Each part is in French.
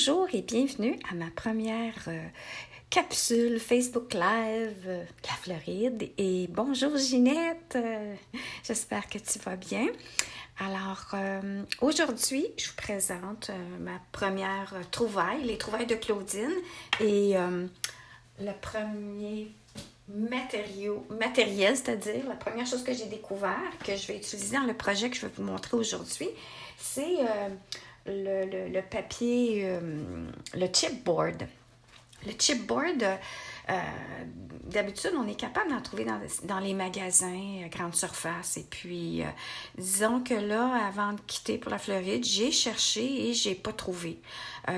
Bonjour et bienvenue à ma première capsule Facebook Live de la Floride. Et bonjour Ginette, j'espère que tu vas bien. Alors, aujourd'hui, je vous présente ma première trouvaille, les trouvailles de Claudine. Et le premier matériel, c'est-à-dire la première chose que j'ai découvert, que je vais utiliser dans le projet que je vais vous montrer aujourd'hui, c'est le papier, le chipboard. Le chipboard, d'habitude, on est capable d'en trouver dans les magasins à grande surface. Et puis, disons que là, avant de quitter pour la Floride, j'ai cherché et j'ai pas trouvé.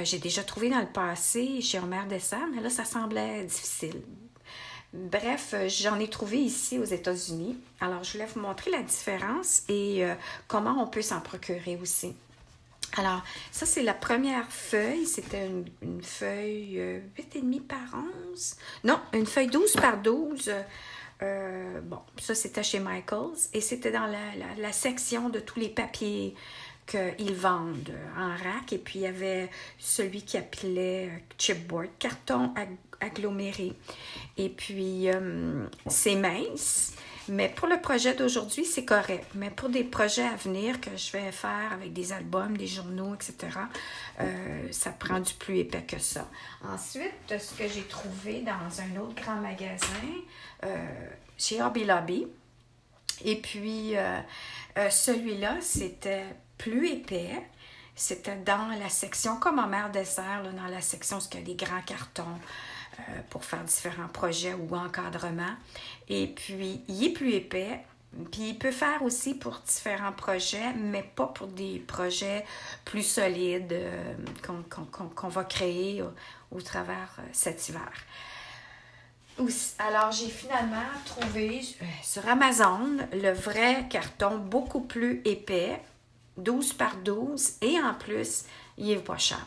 J'ai déjà trouvé dans le passé chez Homer Dessert, mais là, ça semblait difficile. Bref, j'en ai trouvé ici aux États-Unis. Alors, je voulais vous montrer la différence et comment on peut s'en procurer aussi. Alors, ça, c'est la première feuille. C'était une feuille 8,5 par 11. Non, une feuille 12 par 12. Bon, ça, c'était chez Michaels. Et c'était dans la section de tous les papiers qu'ils vendent en rack. Et puis, il y avait celui qui appelait chipboard, carton aggloméré. Et puis, c'est mince. Mais pour le projet d'aujourd'hui, c'est correct. Mais pour des projets à venir que je vais faire avec des albums, des journaux, etc., ça prend du plus épais que ça. Ensuite, ce que j'ai trouvé dans un autre grand magasin, chez Hobby Lobby. Et puis, celui-là, c'était plus épais. C'était dans la section, comme en mer dessert, là, dans la section où il y a des grands cartons pour faire différents projets ou encadrements. Et puis, il est plus épais. Puis, il peut faire aussi pour différents projets, mais pas pour des projets plus solides qu'on va créer au travers cet hiver. Alors, j'ai finalement trouvé sur Amazon le vrai carton beaucoup plus épais, 12 par 12, et en plus, il est pas cher.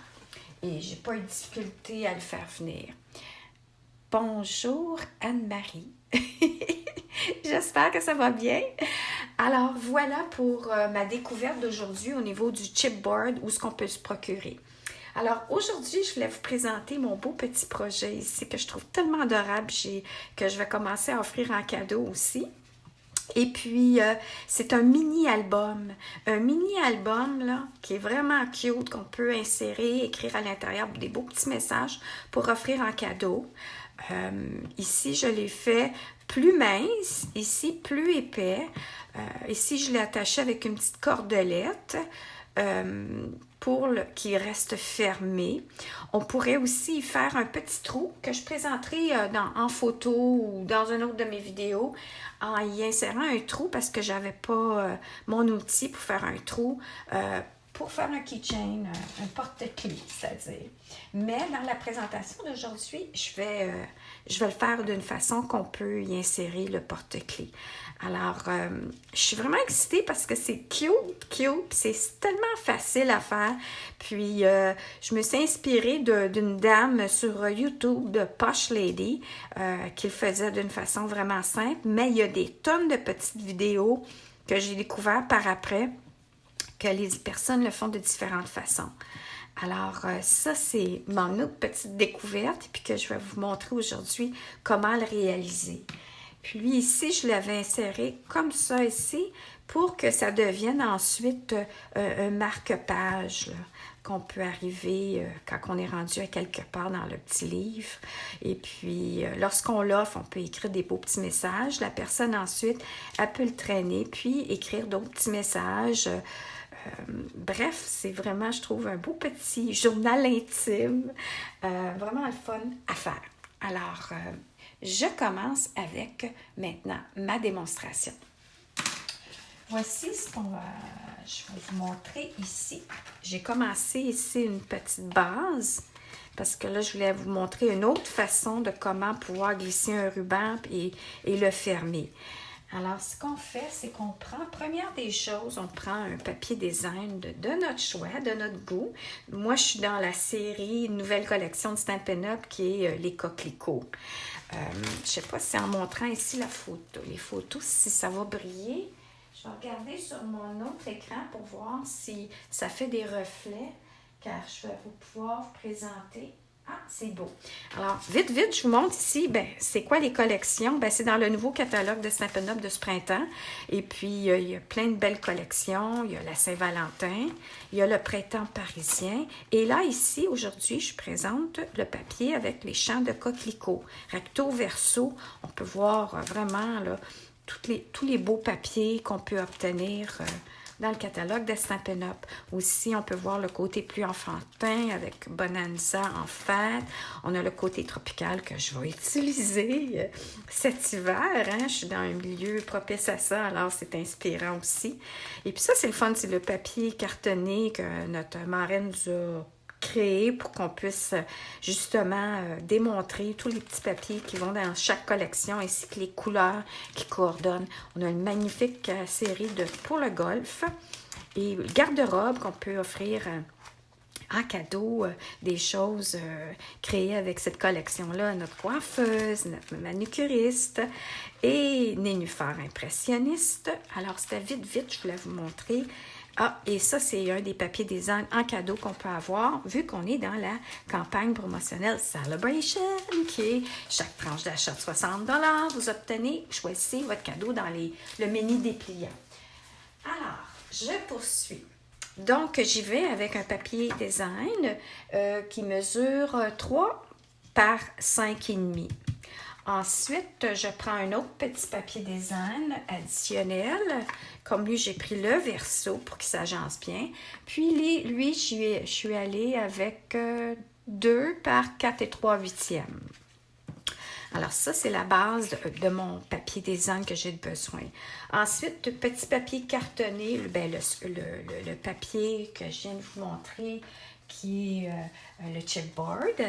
Et j'ai pas eu de difficulté à le faire venir. Bonjour Anne-Marie. J'espère que ça va bien. Alors, voilà pour ma découverte d'aujourd'hui au niveau du chipboard, où est-ce qu'on peut se procurer. Alors, aujourd'hui, je voulais vous présenter mon beau petit projet ici que je trouve tellement adorable, que je vais commencer à offrir en cadeau aussi. Et puis, c'est un mini-album. Un mini-album, là, qui est vraiment cute, qu'on peut insérer, écrire à l'intérieur des beaux petits messages pour offrir en cadeau. Ici, je l'ai fait plus mince, ici, plus épais. Ici, je l'ai attaché avec une petite cordelette pour qu'il reste fermé. On pourrait aussi faire un petit trou que je présenterai en photo ou dans une autre de mes vidéos en y insérant un trou parce que j'avais pas mon outil pour faire un trou pour faire un keychain, un porte-clés, c'est-à-dire. Mais dans la présentation d'aujourd'hui, je vais le faire d'une façon qu'on peut y insérer le porte-clés. Alors, je suis vraiment excitée parce que c'est cute, c'est tellement facile à faire. Puis, je me suis inspirée d'une dame sur YouTube de Posh Lady qui le faisait d'une façon vraiment simple, mais il y a des tonnes de petites vidéos que j'ai découvertes par après que les personnes le font de différentes façons. Alors, ça, c'est mon autre petite découverte et puis que je vais vous montrer aujourd'hui comment le réaliser. Puis ici, je l'avais inséré comme ça ici pour que ça devienne ensuite un marque-page qu'on peut arriver quand on est rendu à quelque part dans le petit livre. Et puis, lorsqu'on l'offre, on peut écrire des beaux petits messages. La personne ensuite, elle peut le traîner puis écrire d'autres petits messages. Bref, c'est vraiment, je trouve, un beau petit journal intime, vraiment le fun à faire. Alors, je commence avec maintenant ma démonstration. Voici ce je vais vous montrer ici. J'ai commencé ici une petite base parce que là, je voulais vous montrer une autre façon de comment pouvoir glisser un ruban et le fermer. Alors, ce qu'on fait, c'est qu'on prend, première des choses, on prend un papier design de notre choix, de notre goût. Moi, je suis dans la série, une nouvelle collection de Stampin' Up qui est les coquelicots. Je ne sais pas si en montrant ici les photos, si ça va briller. Je vais regarder sur mon autre écran pour voir si ça fait des reflets. car je vais vous pouvoir vous présenter. Ah, c'est beau. Alors, vite, vite, je vous montre ici, ben, c'est quoi les collections? Ben, c'est dans le nouveau catalogue de Stampin' Up de ce printemps. Et puis, il y a plein de belles collections. Il y a la Saint-Valentin, il y a le printemps parisien. Et là, ici, aujourd'hui, je présente le papier avec les champs de coquelicots. Recto, verso, on peut voir vraiment là, tous les beaux papiers qu'on peut obtenir dans le catalogue de Stampin' Up. Aussi, on peut voir le côté plus enfantin avec Bonanza en fête. On a le côté tropical que je vais utiliser cet hiver. Hein? Je suis dans un milieu propice à ça, alors c'est inspirant aussi. Et puis ça, c'est le fun, c'est le papier cartonné que notre marraine nous a créé pour qu'on puisse justement démontrer tous les petits papiers qui vont dans chaque collection ainsi que les couleurs qui coordonnent. On a une magnifique série pour le golf et garde-robe qu'on peut offrir en cadeau, des choses créées avec cette collection-là. Notre coiffeuse, notre manucuriste et Nénuphar impressionniste. Alors, c'était vite, vite, je voulais vous montrer. Ah, et ça, c'est un des papiers design en cadeau qu'on peut avoir, vu qu'on est dans la campagne promotionnelle Celebration, qui est chaque tranche d'achat de 60 $. Vous obtenez, choisissez votre cadeau dans le menu dépliant. Alors, je poursuis. Donc, j'y vais avec un papier design qui mesure 3 par 5,5. Ensuite, je prends un autre petit papier design additionnel. Comme lui, j'ai pris le verso pour qu'il s'agence bien. Puis, lui, je suis allée avec 2 par 4 3/8. Alors, ça, c'est la base de mon papier design que j'ai besoin. Ensuite, le petit papier cartonné, le papier que je viens de vous montrer, qui est le chipboard.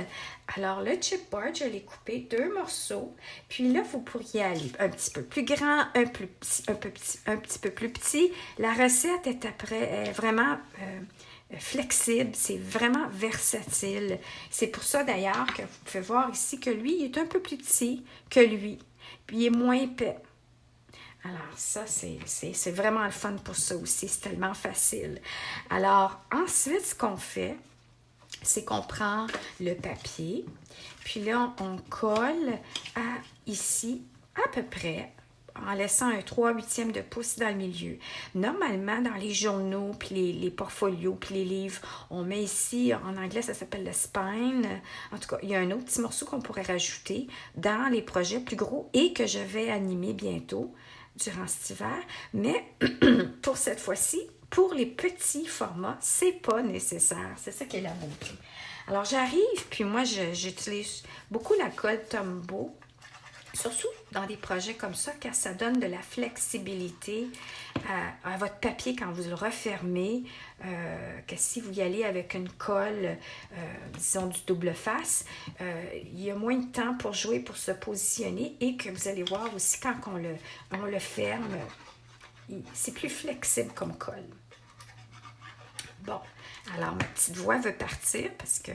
Alors, le chipboard, je l'ai coupé 2 morceaux. Puis là, vous pourriez aller un petit peu plus grand, un petit peu plus petit. La recette est vraiment flexible, c'est vraiment versatile. C'est pour ça d'ailleurs que vous pouvez voir ici que lui, il est un peu plus petit que lui. Puis il est moins épais. Alors ça, c'est vraiment le fun pour ça aussi. C'est tellement facile. Alors ensuite, ce qu'on fait, c'est qu'on prend le papier, puis là, on colle ici à peu près, en laissant un 3/8 de pouce dans le milieu. Normalement, dans les journaux, puis les portfolios, puis les livres, on met ici, en anglais, ça s'appelle le spine. En tout cas, il y a un autre petit morceau qu'on pourrait rajouter dans les projets plus gros et que je vais animer bientôt durant cet hiver. Mais pour cette fois-ci, pour les petits formats, c'est pas nécessaire. C'est ça qui est la beauté. Alors, j'arrive, puis moi, j'utilise beaucoup la colle Tombow, surtout dans des projets comme ça, car ça donne de la flexibilité à votre papier quand vous le refermez, que si vous y allez avec une colle, disons du double face, il y a moins de temps pour jouer, pour se positionner, et que vous allez voir aussi quand on le ferme, c'est plus flexible comme colle. Bon, alors ma petite voix veut partir parce que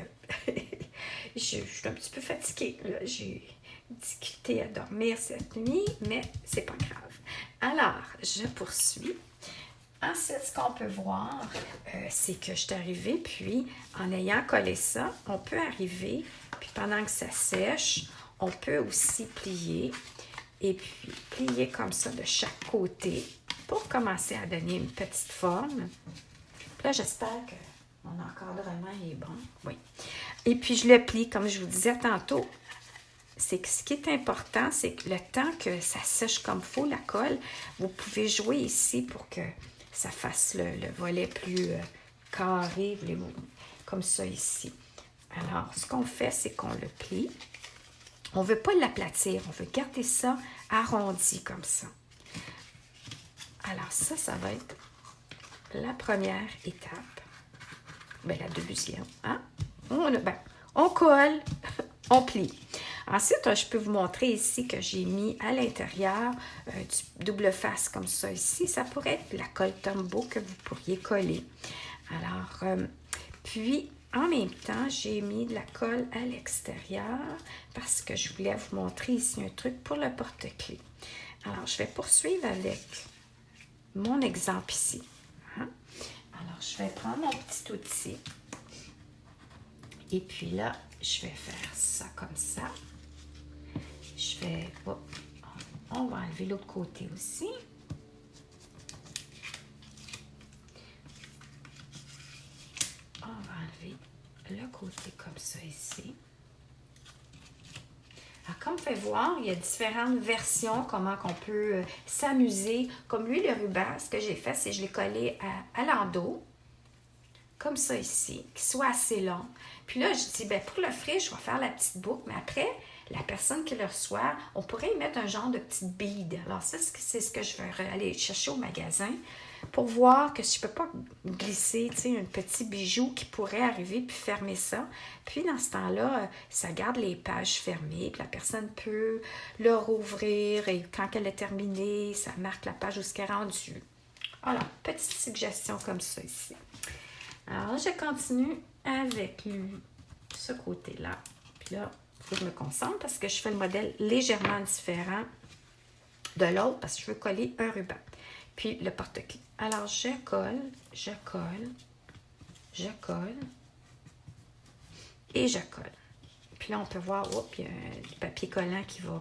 je suis un petit peu fatiguée. J'ai difficulté à dormir cette nuit, mais c'est pas grave. Alors, je poursuis. Ensuite, ce qu'on peut voir, c'est que je suis arrivée, puis en ayant collé ça, on peut arriver, puis pendant que ça sèche, on peut aussi plier, et puis plier comme ça de chaque côté pour commencer à donner une petite forme. Là, j'espère que mon encadrement est bon. Oui. Et puis, je le plie, comme je vous disais tantôt. C'est que ce qui est important, c'est que le temps que ça sèche comme il faut, la colle, vous pouvez jouer ici pour que ça fasse le volet plus carré, comme ça ici. Alors, ce qu'on fait, c'est qu'on le plie. On ne veut pas l'aplatir, on veut garder ça arrondi comme ça. Alors, ça va être la première étape, bien, la deuxième, hein? On colle, on plie. Ensuite, je peux vous montrer ici que j'ai mis à l'intérieur du double face comme ça ici. Ça pourrait être la colle Tombow que vous pourriez coller. Alors, puis, en même temps, j'ai mis de la colle à l'extérieur parce que je voulais vous montrer ici un truc pour le porte-clés. Alors, je vais poursuivre avec mon exemple ici. Alors, je vais prendre mon petit outil Et puis là, je vais faire ça comme ça. Je vais... Oh, on va enlever l'autre côté aussi. On va enlever le côté comme ça ici. Alors, comme vous pouvez voir, il y a différentes versions, comment on peut s'amuser. Comme lui, le ruban, ce que j'ai fait, c'est que je l'ai collé à l'endos, comme ça ici, qu'il soit assez long. Puis là, je dis, bien, pour l'offrir, je vais faire la petite boucle, mais après, la personne qui le reçoit, on pourrait y mettre un genre de petite bead. Alors ça, c'est ce que je vais aller chercher au magasin pour voir que je ne peux pas glisser, tu sais, un petit bijou qui pourrait arriver puis fermer ça. Puis dans ce temps-là, ça garde les pages fermées, puis la personne peut le rouvrir et quand elle est terminée, ça marque la page où ce qu'elle est rendue. Voilà, petite suggestion comme ça ici. Alors, je continue avec ce côté-là. Puis là, il faut que je me concentre parce que je fais le modèle légèrement différent de l'autre parce que je veux coller un ruban. Puis le porte-clés. Alors, je colle et je colle. Puis là, on peut voir, il y a du papier collant qui va...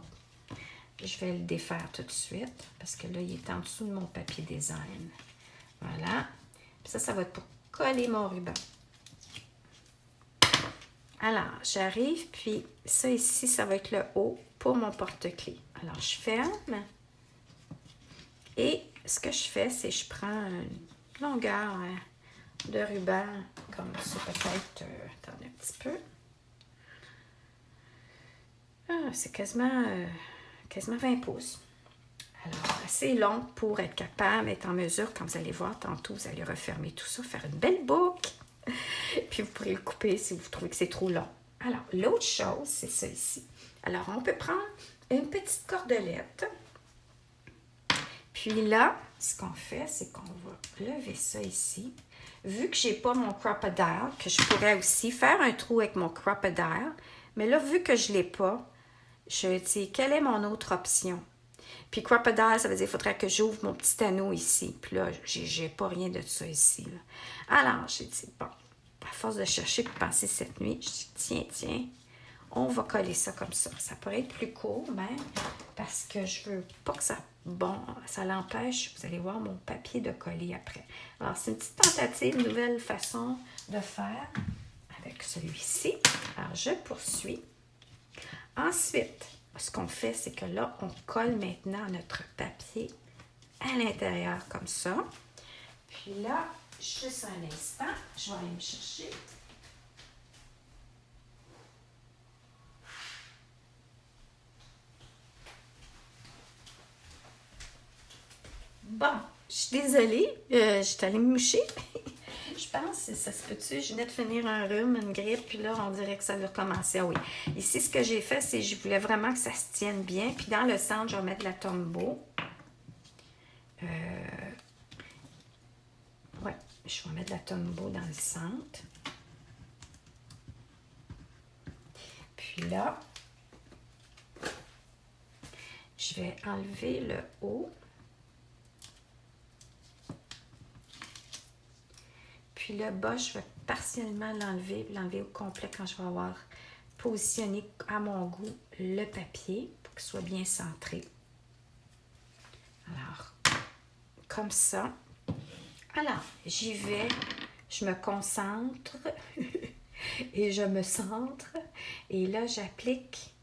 Je vais le défaire tout de suite parce que là, il est en dessous de mon papier design. Voilà. Puis ça va être pour coller mon ruban. Alors, j'arrive, puis ça ici, ça va être le haut pour mon porte-clés. Alors, je ferme. Et ce que je fais, c'est que je prends une longueur de ruban, comme ça peut-être, attendez un petit peu. Ah, c'est quasiment 20 pouces. Alors, assez long pour être capable, être en mesure, quand vous allez voir tantôt, vous allez refermer tout ça, faire une belle boucle. Puis vous pourrez le couper si vous trouvez que c'est trop long. Alors, l'autre chose, c'est ça ici. Alors, on peut prendre une petite cordelette. Puis là, ce qu'on fait, c'est qu'on va lever ça ici. Vu que je n'ai pas mon crocodile, que je pourrais aussi faire un trou avec mon crocodile, mais là, vu que je ne l'ai pas, je dis, quelle est mon autre option? Puis crocodile, ça veut dire qu'il faudrait que j'ouvre mon petit anneau ici. Puis là, j'ai pas rien de ça ici. Là. Alors, j'ai dit, bon, à force de chercher et de penser cette nuit, je dis, tiens, on va coller ça comme ça. Ça pourrait être plus court même, parce que je veux pas que ça... Bon, ça l'empêche, vous allez voir mon papier de coller après. Alors, c'est une petite tentative, une nouvelle façon de faire avec celui-ci. Alors, je poursuis. Ensuite, ce qu'on fait, c'est que là, on colle maintenant notre papier à l'intérieur comme ça. Puis là, juste un instant, je vais aller me chercher. Bon, je suis désolée, je suis allée me moucher. Je pense que ça se peut-tu, je venais de finir un rhume, une grippe, puis là, on dirait que ça va recommencer. Ah oui. Ici, ce que j'ai fait, c'est que je voulais vraiment que ça se tienne bien. Puis dans le centre, je vais mettre la Tombow. Ouais, je vais mettre la Tombow dans le centre. Puis là, je vais enlever le haut. Puis le bas, je vais partiellement l'enlever au complet quand je vais avoir positionné à mon goût le papier pour qu'il soit bien centré. Alors, comme ça. Alors, j'y vais, je me concentre et je me centre. Et là, j'applique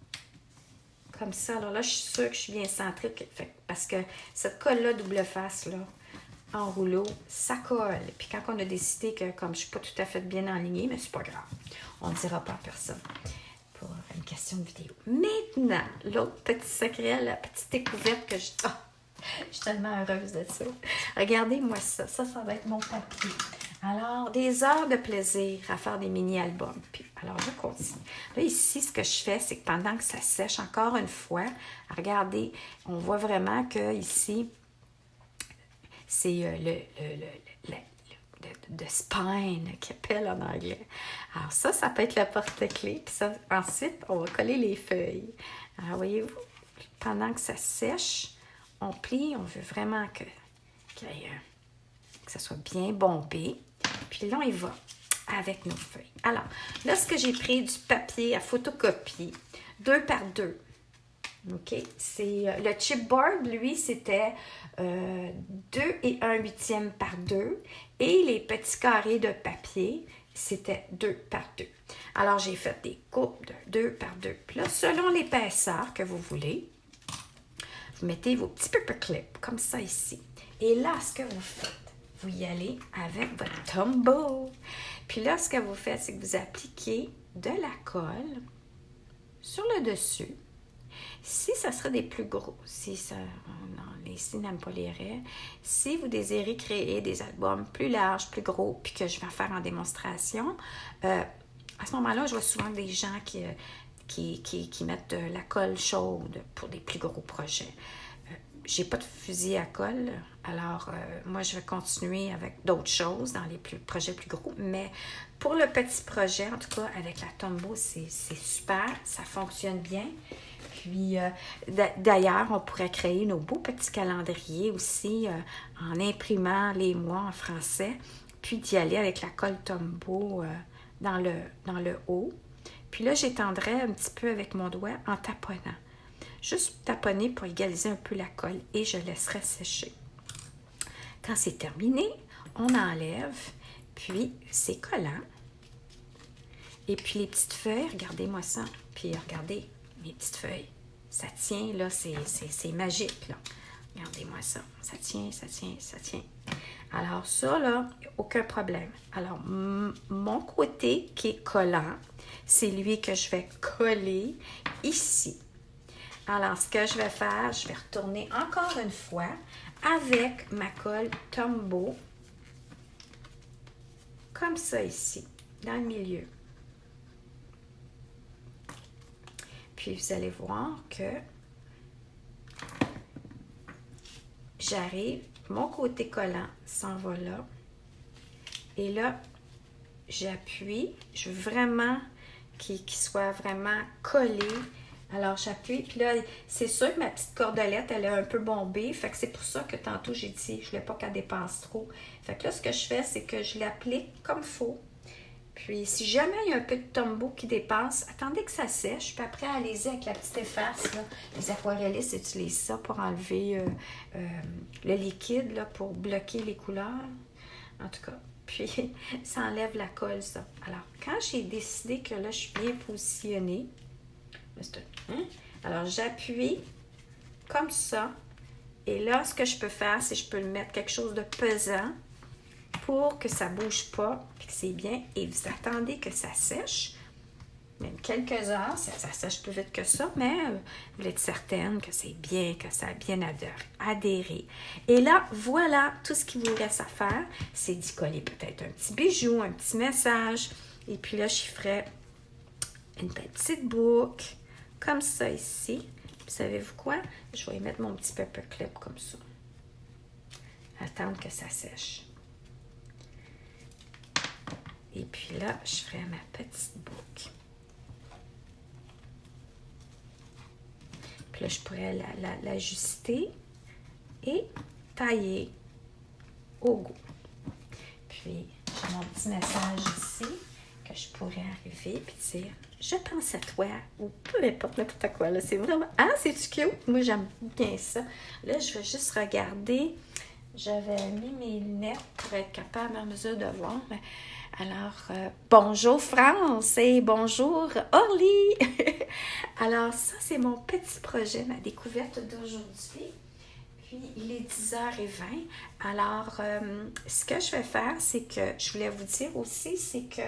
comme ça. Alors là, je suis sûre que je suis bien centrée parce que cette colle-là double face, là, en rouleau, ça colle. Puis quand on a décidé que comme je ne suis pas tout à fait bien alignée, mais c'est pas grave. On ne dira pas à personne pour une question de vidéo. Maintenant, l'autre petit secret, la petite découverte que je... Oh, je suis tellement heureuse de ça. Regardez-moi ça. Ça va être mon papier. Alors, des heures de plaisir à faire des mini-albums. Puis, alors, je continue. Là, ici, ce que je fais, c'est que pendant que ça sèche, encore une fois, regardez, on voit vraiment que ici, c'est le spine qu'ils appellent en anglais. Alors ça peut être le porte-clés. Puis ça, ensuite, on va coller les feuilles. Alors voyez-vous, pendant que ça sèche, on plie. On veut vraiment que ça soit bien bombé. Puis là, il va avec nos feuilles. Alors, là, ce que j'ai pris du papier à photocopie, 2 par 2. OK? C'est le chipboard, lui, c'était 2 et 1/8 par 2. Et les petits carrés de papier, c'était 2 par 2. Alors, j'ai fait des coupes de 2 par 2. Puis là, selon l'épaisseur que vous voulez, vous mettez vos petits paperclips, comme ça ici. Et là, ce que vous faites, vous y allez avec votre Tombow. Puis là, ce que vous faites, c'est que vous appliquez de la colle sur le dessus. Si ça serait des plus gros, si ça, non, les filles n'aiment pas les raies, si vous désirez créer des albums plus larges, plus gros, puis que je vais faire en démonstration, à ce moment-là, je vois souvent des gens qui mettent de la colle chaude pour des plus gros projets. J'ai pas de fusil à colle, alors moi, je vais continuer avec d'autres choses dans les projets plus gros, mais pour le petit projet, en tout cas, avec la Tombow, c'est super, ça fonctionne bien. Puis, d'ailleurs, on pourrait créer nos beaux petits calendriers aussi en imprimant les mois en français, puis d'y aller avec la colle Tombow dans le haut. Puis là, j'étendrai un petit peu avec mon doigt en taponnant. Juste taponner pour égaliser un peu la colle et je laisserai sécher. Quand c'est terminé, on enlève, puis c'est collant. Et puis les petites feuilles, regardez-moi ça, puis regardez mes petites feuilles. Ça tient, là, c'est magique, là. Regardez-moi ça. Ça tient, ça tient, ça tient. Alors ça, là, aucun problème. Alors, mon côté qui est collant, c'est lui que je vais coller ici. Alors, ce que je vais faire, je vais retourner encore une fois avec ma colle Tombow, comme ça ici, dans le milieu. Puis, vous allez voir que j'arrive, mon côté collant s'en va là. Et là, j'appuie. Je veux vraiment qu'il soit vraiment collé. Alors, j'appuie. Puis là, c'est sûr que ma petite cordelette, elle est un peu bombée. Fait que c'est pour ça que tantôt, j'ai dit, je ne voulais pas qu'elle dépasse trop. Fait que là, ce que je fais, c'est que je l'applique comme il faut. Puis, si jamais il y a un peu de Tombow qui dépasse, attendez que ça sèche. Puis après, allez-y avec la petite efface. Là. Les aquarellistes utilisent ça pour enlever le liquide, là, pour bloquer les couleurs. En tout cas, puis ça enlève la colle, ça. Alors, quand j'ai décidé que là, je suis bien positionnée, alors j'appuie comme ça. Et là, ce que je peux faire, c'est que je peux le mettre quelque chose de pesant pour que ça ne bouge pas, puis que c'est bien. Et vous attendez que ça sèche, même quelques heures, ça sèche plus vite que ça, mais vous êtes certaine que c'est bien, que ça a bien adhéré. Et là, voilà, tout ce qu'il vous reste à faire, c'est d'y coller peut-être un petit bijou, un petit message. Et puis là, je ferai une petite boucle, comme ça ici. Puis savez-vous quoi? Je vais y mettre mon petit paperclip comme ça. Attendre que ça sèche. Et puis là, je ferai ma petite boucle. Puis là, je pourrais l'ajuster et tailler au goût. Puis, j'ai mon petit message ici que je pourrais arriver et dire « Je pense à toi » ou peu importe n'importe quoi. Là, c'est vraiment... Ah, c'est-tu cute? Moi, j'aime bien ça. Là, je vais juste regarder. J'avais mis mes lunettes pour être capable à mesure de voir. Alors, bonjour France et bonjour Orly! Alors, ça, c'est mon petit projet, ma découverte d'aujourd'hui. Puis, il est 10h20. Alors, ce que je vais faire, c'est que, je voulais vous dire aussi, c'est que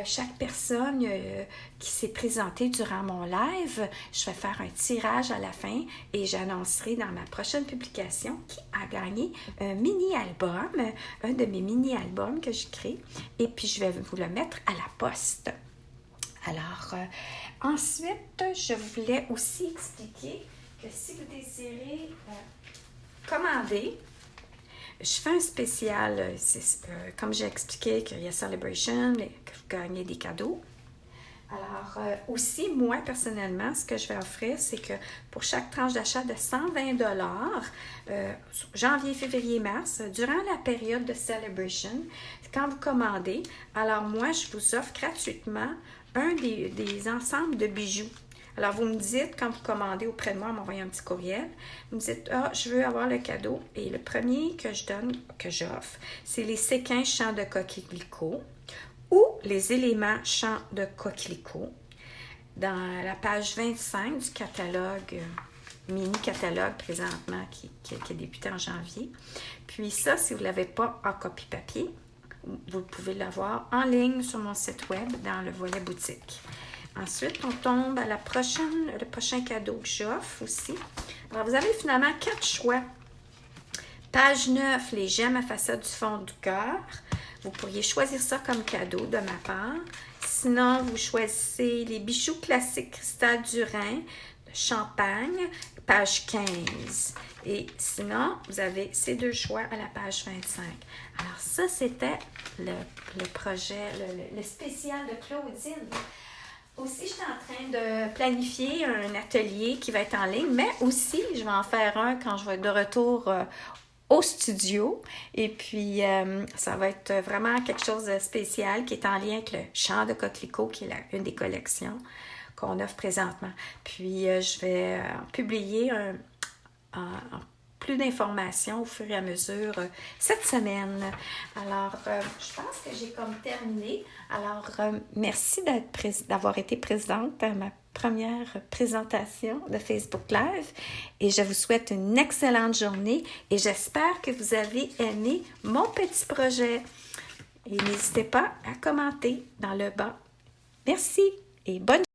chaque personne qui s'est présentée durant mon live, je vais faire un tirage à la fin et j'annoncerai dans ma prochaine publication qui a gagné un mini-album, un de mes mini-albums que je crée. Et puis, je vais vous le mettre à la poste. Alors, ensuite, je voulais aussi expliquer que si vous désirez commander, je fais un spécial, comme j'ai expliqué qu'il y a Celebration, que vous gagnez des cadeaux. Alors, aussi, moi, personnellement, ce que je vais offrir, c'est que pour chaque tranche d'achat de 120 janvier, février, mars, durant la période de Celebration, quand vous commandez, alors moi, je vous offre gratuitement un des ensembles de bijoux. Alors, vous me dites, quand vous commandez auprès de moi, m'envoyez un petit courriel, vous me dites, ah, je veux avoir le cadeau. Et le premier que je donne, que j'offre, c'est les séquins champs de coquelicot ou les éléments champs de coquelicot dans la page 25 du catalogue, mini-catalogue présentement qui a débuté en janvier. Puis ça, si vous ne l'avez pas en copie papier, vous pouvez l'avoir en ligne sur mon site web dans le volet boutique. Ensuite, on tombe à le prochain cadeau que j'offre aussi. Alors, vous avez finalement 4 choix. Page 9, les gemmes à facettes du fond du cœur. Vous pourriez choisir ça comme cadeau de ma part. Sinon, vous choisissez les bijoux classiques cristal du Rhin, de Champagne, page 15. Et sinon, vous avez ces 2 choix à la page 25. Alors ça, c'était le projet, le spécial de Claudine. Aussi, je suis en train de planifier un atelier qui va être en ligne, mais aussi, je vais en faire un quand je vais être de retour au studio. Et puis, ça va être vraiment quelque chose de spécial qui est en lien avec le champ de coquelicot, qui est une des collections qu'on offre présentement. Puis, je vais publier plus d'informations au fur et à mesure cette semaine. Alors, je pense que j'ai comme terminé. Alors, merci d'avoir été présente à ma première présentation de Facebook Live et je vous souhaite une excellente journée et j'espère que vous avez aimé mon petit projet. Et n'hésitez pas à commenter dans le bas. Merci et bonne journée.